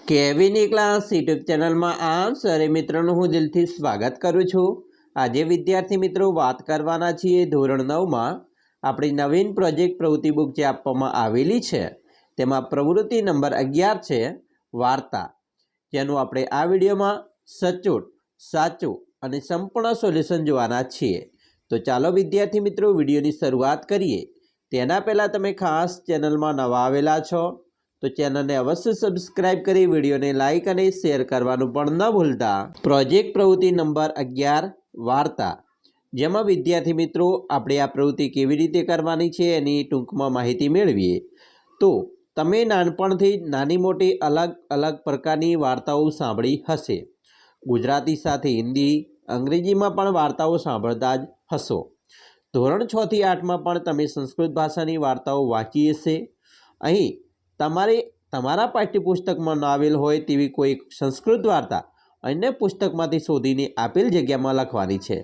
કેવીની class YouTube ચેનલમાં આપ સરે મિત્રોનું હું દિલથી સ્વાગત કરું છું। આજે વિદ્યાર્થી મિત્રો વાત કરવાના છીએ ધોરણ 9માં આપણી નવીન પ્રોજેક્ટ પ્રવૃત્તિ બુક જે આપવામાં આવેલી છે તેમાં પ્રવૃત્તિ નંબર 11 છે વાર્તા, જેનું આપણે આ વિડીયોમાં સચોટ, સાચું અને સંપૂર્ણ સોલ્યુશન જોવાના છીએ। તો ચાલો વિદ્યાર્થી મિત્રો વિડીયોની શરૂઆત કરીએ। તેના પહેલાં તમે ખાસ ચેનલમાં નવા આવેલા છો તો ચેનલને અવશ્ય સબસ્ક્રાઇબ કરી વિડીયોને લાઇક અને શેર કરવાનું પણ ન ભૂલતા। પ્રોજેક્ટ પ્રવૃત્તિ નંબર 11 વાર્તા, જેમાં વિદ્યાર્થી મિત્રો આપણે આ પ્રવૃત્તિ કેવી રીતે કરવાની છે એની ટૂંકમાં માહિતી મેળવીએ। તો તમે નાનપણથી નાની મોટી અલગ અલગ પ્રકારની વાર્તાઓ સાંભળી હશે। ગુજરાતી સાથે હિન્દી, અંગ્રેજીમાં પણ વાર્તાઓ સાંભળતા જ હશો। ધોરણ 6 થી 8માં પણ તમે સંસ્કૃત ભાષાની વાર્તાઓ વાંચી હશે। અહીં તમારે તમારા પાઠ્યપુસ્તકમાં ન આવેલ હોય તેવી કોઈ સંસ્કૃત વાર્તા અન્ય પુસ્તકમાંથી શોધીને આપેલ જગ્યામાં લખવાની છે।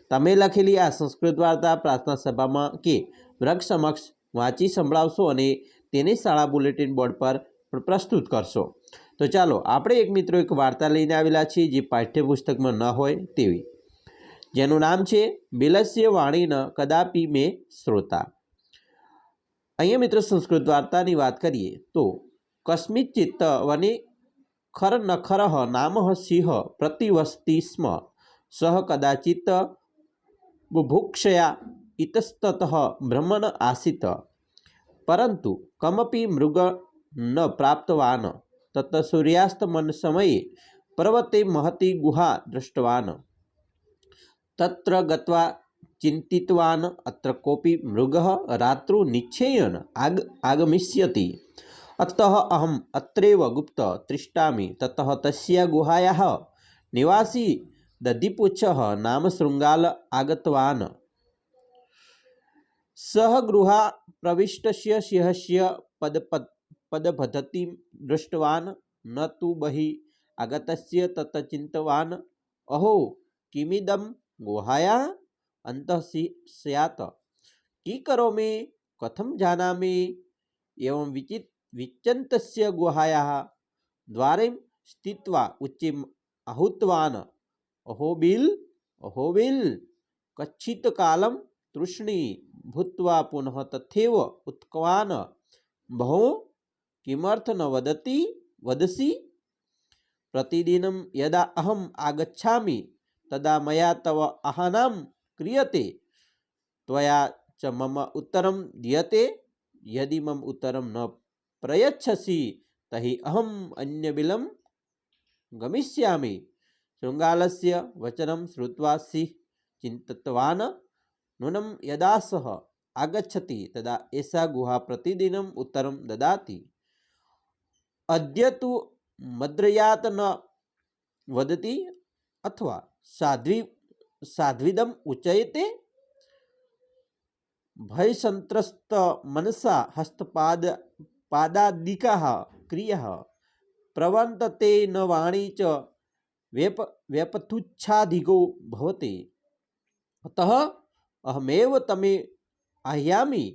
તમે લખેલી આ સંસ્કૃત વાર્તા પ્રાર્થના સભામાં કે વૃક્ષ સમક્ષ વાંચી સંભળાવશો અને તેને શાળા બુલેટિન બોર્ડ પર પ્રસ્તુત કરશો। તો ચાલો આપણે એક વાર્તા લઈને આવેલા છીએ જે પાઠ્યપુસ્તકમાં ન હોય તેવી, જેનું નામ છે બિલસ્ય વાણીન કદાપી મેં શ્રોતા। અહીંયા મિત્રો સંસ્કૃત વાર્તાની વાત કરીએ તો કસ્મિચ્ચિત્ત વને ખર નખરઃ નામઃ સિંહ પ્રતિવસતિ સ્મ સહ કદાચિત બુભુક્ષયા ઇતસ્તતઃ ભ્રમણ આસીત પરંતુ કમપી મૃગ ન પ્રાપ્તવાન તત સૂર્યાસ્તમન સમયે પર્વતે મહતી ગુહા દૃષ્ટવાન તત્ર ગત્વા ચિંતિતવાન અત્ર કોપી મૃગઃ રાत्रौ નિશ્ચયેન આગમિષ્યતિ अतः अहम अत्रैव गुप्त तिष्ठामि ततः तस्या गुहायाः निवासी दधिपुच्छः नाम शृंगाल आगतवान् सह गृहा प्रविष्टस्य सिंहस्य पदपद्धतिं दृष्टवान् न तु बहिः आगतस्य तत चिन्तवान् अहो किमिदं गुहायाः अन्तः स्यात् किकरोमि कथं जानामि एवं विचिन्तस्य गुहायाः द्वारे स्थित्वा उच्चैः आहूतवान् अहोबिल कच्छितकालं तृष्णी भूत्वा पुनः तथैव उत्कवान् भो किमर्थ न वदसि प्रतिदिनं यदा अहम् आगच्छामि तदा मया तव आहानं क्रियते त्वया च मम उत्तरं दीयते यदि मम उत्तरं न प्रयच्छसि तहि अहम अन्यबिलं गमिष्यामि। शृंगालस्य वचनं श्रुत्वा सिंह चिन्तितवान् नूनं यदा सः आगच्छति तदा एषा गुहा प्रतिदिनम् उत्तरं ददाति। अद्य तु मद्रयात् न वदति अथवा साध्विदम् उच्यते। भयसंत्रस्त मनसा हस्तपादादिकाः क्रियाः प्रवर्तन्ते न वाणी च व्यपतुच्छाधिगो भवति अतः अहमेव तमे आह्यामि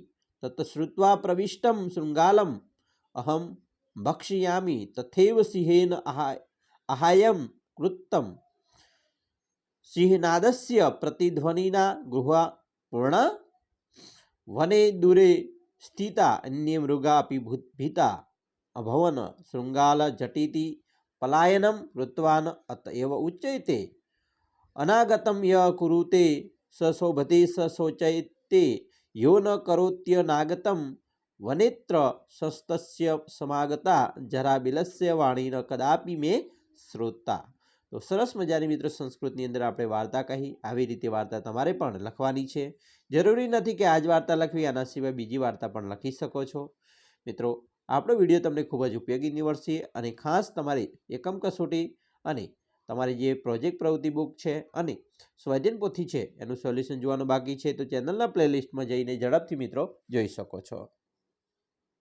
तत् श्रुत्वा प्रविष्टं शृंगालम् अहं भक्षयामि तथैव सिंहेन आहायं कृतं। सिंहनादस्य प्रतिध्वनिना गुहा पूर्णा वने दूरे स्थिता अन्ये मृगा अपि भीता अभवन्। शृंगाल झटिति पलायनं कृतवान् अत एव उच्यते अनागतं य कुरुते स शोभते स शोचयते यो न करोत्यनागतं वनेत्र संस्तस्य समागता जरा बिलस्य वाणी न कदापि में श्रोता। तो सरस मजानी मित्रों संस्कृतनी अंदर आपणे वार्ता कही। આવી રીતે વાર્તા તમારે પણ લખવાની છે। જરૂરી નથી કે આ જ વાર્તા લખવી, આના સિવાય બીજી વાર્તા પણ લખી શકો છો। મિત્રો આપણો વિડીયો તમને ખૂબ જ ઉપયોગી નીવડશે અને ખાસ તમારે એકમ કસોટી અને તમારી જે પ્રોજેક્ટ પ્રવૃત્તિ બુક છે અને સ્વાધ્યાયન પોથી છે એનું સોલ્યુશન જોવાનું બાકી છે તો ચેનલના પ્લેલિસ્ટમાં જઈને ઝડપથી મિત્રો જોઈ શકો છો।